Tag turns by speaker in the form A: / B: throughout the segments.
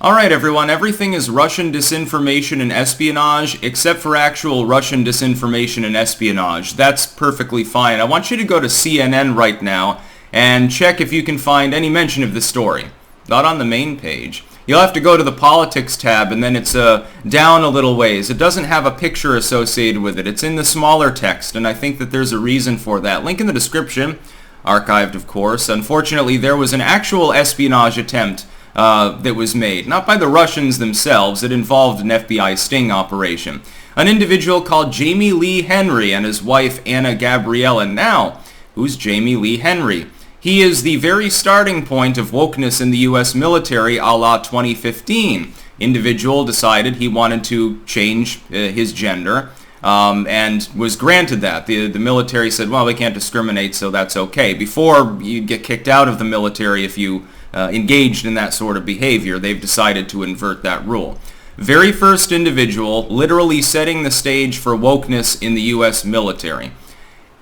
A: Alright everyone, everything is Russian disinformation and espionage, except for actual Russian disinformation and espionage. That's perfectly fine. I want you to go to CNN right now and check if you can find any mention of this story. Not on the main page. You'll have to go to the politics tab and then it's down a little ways. It doesn't have a picture associated with it. It's in the smaller text, and I think that there's a reason for that. Link in the description. Archived, of course. Unfortunately, there was an actual espionage attempt that was made. Not by the Russians themselves. It involved an FBI sting operation. An individual called Jamie Lee Henry and his wife Anna Gabriella. Now, who's Jamie Lee Henry? He is the very starting point of wokeness in the U.S. military a la 2015. Individual decided he wanted to change his gender and was granted that. The military said, well, we can't discriminate, so that's okay. Before you'd get kicked out of the military if you engaged in that sort of behavior, they've decided to invert that rule. Very first individual literally setting the stage for wokeness in the U.S. military.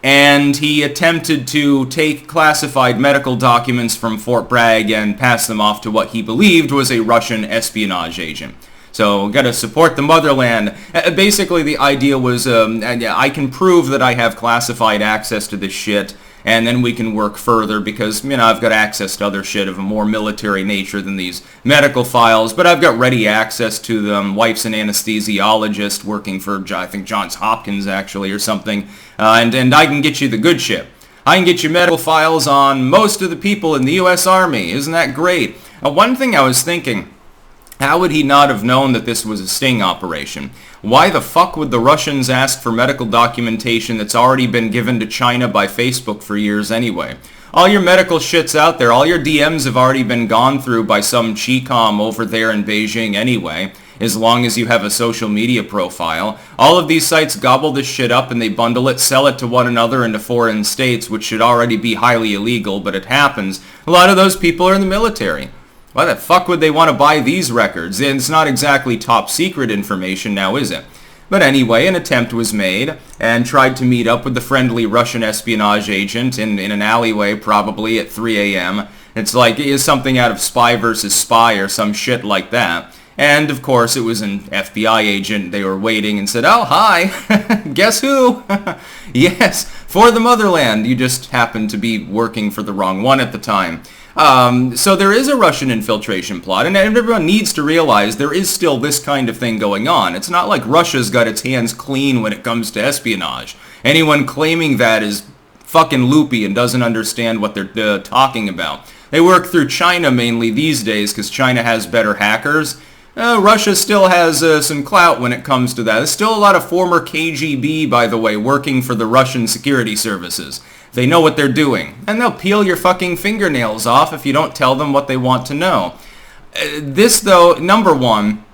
A: And he attempted to take classified medical documents from Fort Bragg and pass them off to what he believed was a Russian espionage agent. So, gotta support the motherland. Basically, the idea was, I can prove that I have classified access to this shit, and then we can work further because, I've got access to other shit of a more military nature than these medical files, but I've got ready access to them. Wife's an anesthesiologist working for, I think, Johns Hopkins, actually, or something, and I can get you the good shit. I can get you medical files on most of the people in the U.S. Army. Isn't that great? One thing I was thinking, how would he not have known that this was a sting operation? Why the fuck would the Russians ask for medical documentation that's already been given to China by Facebook for years anyway? All your medical shit's out there. All your DMs have already been gone through by some Chi-Com over there in Beijing anyway, as long as you have a social media profile. All of these sites gobble this shit up and they bundle it, sell it to one another into foreign states, which should already be highly illegal, but it happens. A lot of those people are in the military. Why the fuck would they want to buy these records? And it's not exactly top secret information now, is it? But anyway, an attempt was made and tried to meet up with the friendly Russian espionage agent in an alleyway probably at 3 a.m. It's like something out of Spy vs. Spy or some shit like that. And of course it was an FBI agent. They were waiting and said, oh, hi, guess who? Yes, for the motherland. You just happened to be working for the wrong one at the time. So there is a Russian infiltration plot, and everyone needs to realize there is still this kind of thing going on. It's not like Russia's got its hands clean when it comes to espionage. Anyone claiming that is fucking loopy and doesn't understand what they're talking about. They work through China mainly these days because China has better hackers. Russia still has some clout when it comes to that. There's still a lot of former KGB, by the way, working for the Russian security services. They know what they're doing. And they'll peel your fucking fingernails off if you don't tell them what they want to know. This, though, number one,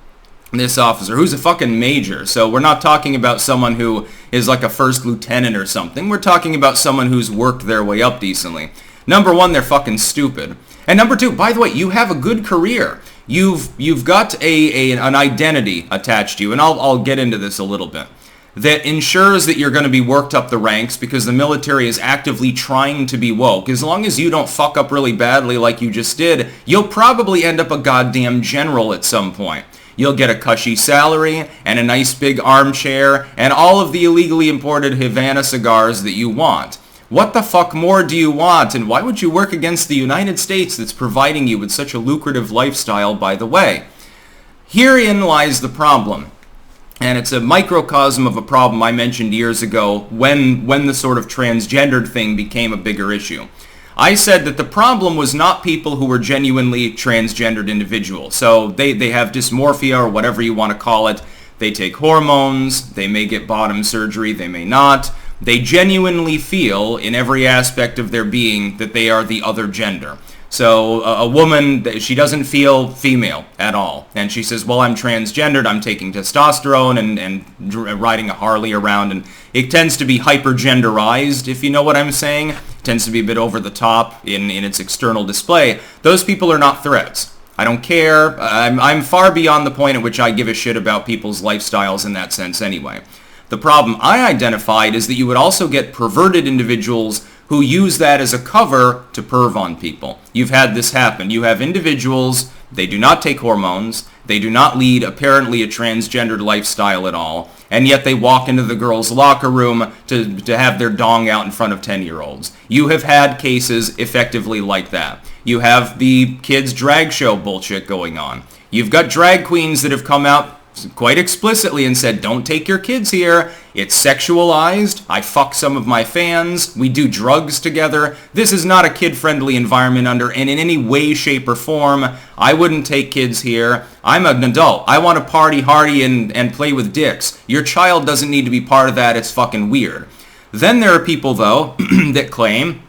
A: this officer, who's a fucking major, so we're not talking about someone who is like a first lieutenant or something. We're talking about someone who's worked their way up decently. Number one, they're fucking stupid. And number two, by the way, you have a good career. You've got an identity attached to you, and I'll get into this a little bit, that ensures that you're going to be worked up the ranks because the military is actively trying to be woke. As long as you don't fuck up really badly like you just did, you'll probably end up a goddamn general at some point. You'll get a cushy salary and a nice big armchair and all of the illegally imported Havana cigars that you want. What the fuck more do you want, and why would you work against the United States that's providing you with such a lucrative lifestyle, by the way? Herein lies the problem. And it's a microcosm of a problem I mentioned years ago when the sort of transgendered thing became a bigger issue. I said that the problem was not people who were genuinely transgendered individuals. So they have dysmorphia or whatever you want to call it. They take hormones. They may get bottom surgery. They may not. They genuinely feel in every aspect of their being that they are the other gender. So a woman, she doesn't feel female at all. And she says, well, I'm transgendered, I'm taking testosterone and riding a Harley around. And it tends to be hypergenderized, if you know what I'm saying. It tends to be a bit over the top in its external display. Those people are not threats. I don't care. I'm far beyond the point at which I give a shit about people's lifestyles in that sense anyway. The problem I identified is that you would also get perverted individuals who use that as a cover to perv on people. You've had this happen. You have individuals They do not take hormones. They do not lead apparently a transgendered lifestyle at all. And yet they walk into the girls' locker room to have their dong out in front of 10-year-olds. You have had cases effectively like that. You have the kids' drag show bullshit going on. You've got drag queens that have come out quite explicitly and said, don't take your kids here. It's sexualized. I fuck some of my fans. We do drugs together. This is not a kid-friendly environment and in any way, shape, or form. I wouldn't take kids here. I'm an adult. I want to party hardy and play with dicks. Your child doesn't need to be part of that. It's fucking weird. Then there are people, though, that claim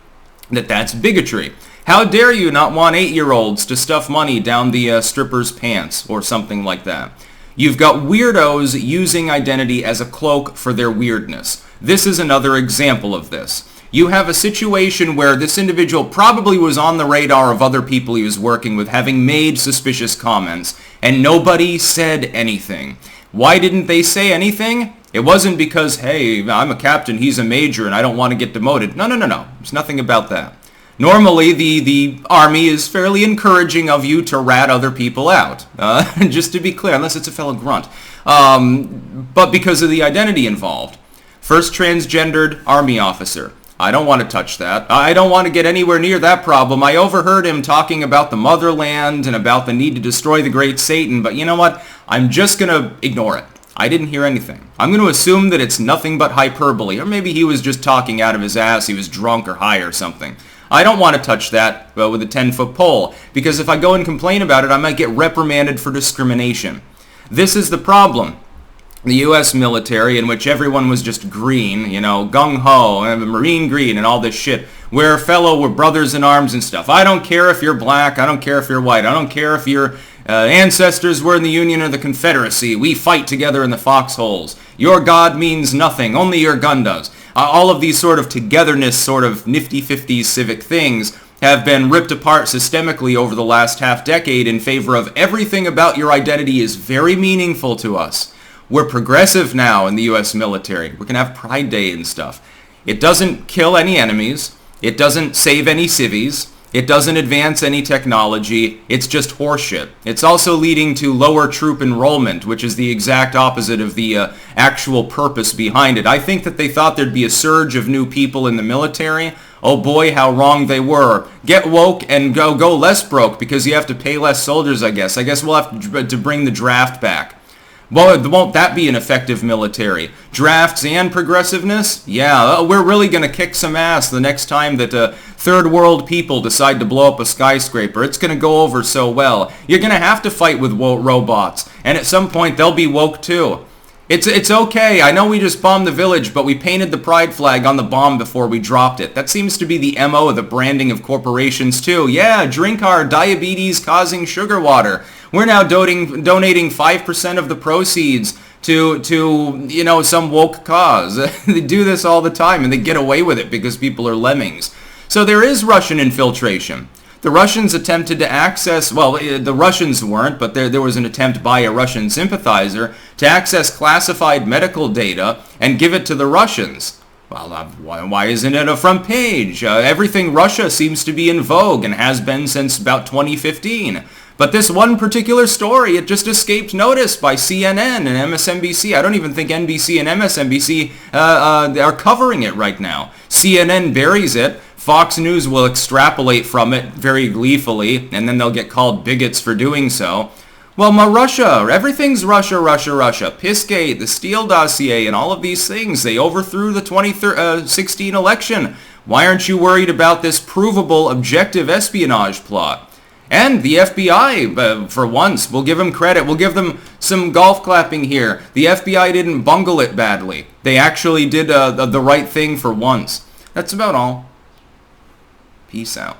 A: that that's bigotry. How dare you not want 8-year-olds to stuff money down the stripper's pants or something like that? You've got weirdos using identity as a cloak for their weirdness. This is another example of this. You have a situation where this individual probably was on the radar of other people he was working with, having made suspicious comments, and nobody said anything. Why didn't they say anything? It wasn't because, hey, I'm a captain, he's a major, and I don't want to get demoted. No. There's nothing about that. Normally, the Army is fairly encouraging of you to rat other people out, just to be clear, unless it's a fellow grunt. But because of the identity involved. First transgendered Army officer. I don't want to touch that. I don't want to get anywhere near that problem. I overheard him talking about the motherland and about the need to destroy the great Satan, but you know what? I'm just going to ignore it. I didn't hear anything. I'm going to assume that it's nothing but hyperbole, or maybe he was just talking out of his ass, he was drunk or high or something. I don't want to touch that with a 10-foot pole, because if I go and complain about it, I might get reprimanded for discrimination. This is the problem. The U.S. military, in which everyone was just green, gung-ho, and Marine green, and all this shit, we're brothers in arms and stuff. I don't care if you're black, I don't care if you're white, I don't care if your ancestors were in the Union or the Confederacy. We fight together in the foxholes. Your God means nothing, only your gun does. All of these sort of togetherness, sort of nifty-50s civic things have been ripped apart systemically over the last half-decade in favor of everything about your identity is very meaningful to us. We're progressive now in the U.S. military. We can have Pride Day and stuff. It doesn't kill any enemies. It doesn't save any civvies. It doesn't advance any technology. It's just horseshit. It's also leading to lower troop enrollment, which is the exact opposite of the actual purpose behind it. I think that they thought there'd be a surge of new people in the military. Oh boy, how wrong they were. Get woke and go less broke because you have to pay less soldiers, I guess. I guess we'll have to bring the draft back. Well, won't that be an effective military? Drafts and progressiveness? Yeah, we're really going to kick some ass the next time that third world people decide to blow up a skyscraper. It's going to go over so well. You're going to have to fight with robots, and at some point they'll be woke too. It's okay. I know we just bombed the village, but we painted the pride flag on the bomb before we dropped it. That seems to be the MO of the branding of corporations too. Yeah, drink our diabetes-causing sugar water. We're now donating 5% of the proceeds to some woke cause. They do this all the time, and they get away with it because people are lemmings. So there is Russian infiltration. The Russians attempted to access, well, the Russians weren't, but there was an attempt by a Russian sympathizer to access classified medical data and give it to the Russians. Well, why isn't it a front page? Everything Russia seems to be in vogue and has been since about 2015. But this one particular story, it just escaped notice by CNN and MSNBC. I don't even think NBC and MSNBC are covering it right now. CNN buries it. Fox News will extrapolate from it very gleefully, and then they'll get called bigots for doing so. Well, Russia, everything's Russia, Russia, Russia. Pissgate, the Steele dossier, and all of these things, they overthrew the 2016 election. Why aren't you worried about this provable, objective espionage plot? And the FBI, for once, we'll give them credit. We'll give them some golf clapping here. The FBI didn't bungle it badly. They actually did the right thing for once. That's about all. Peace out.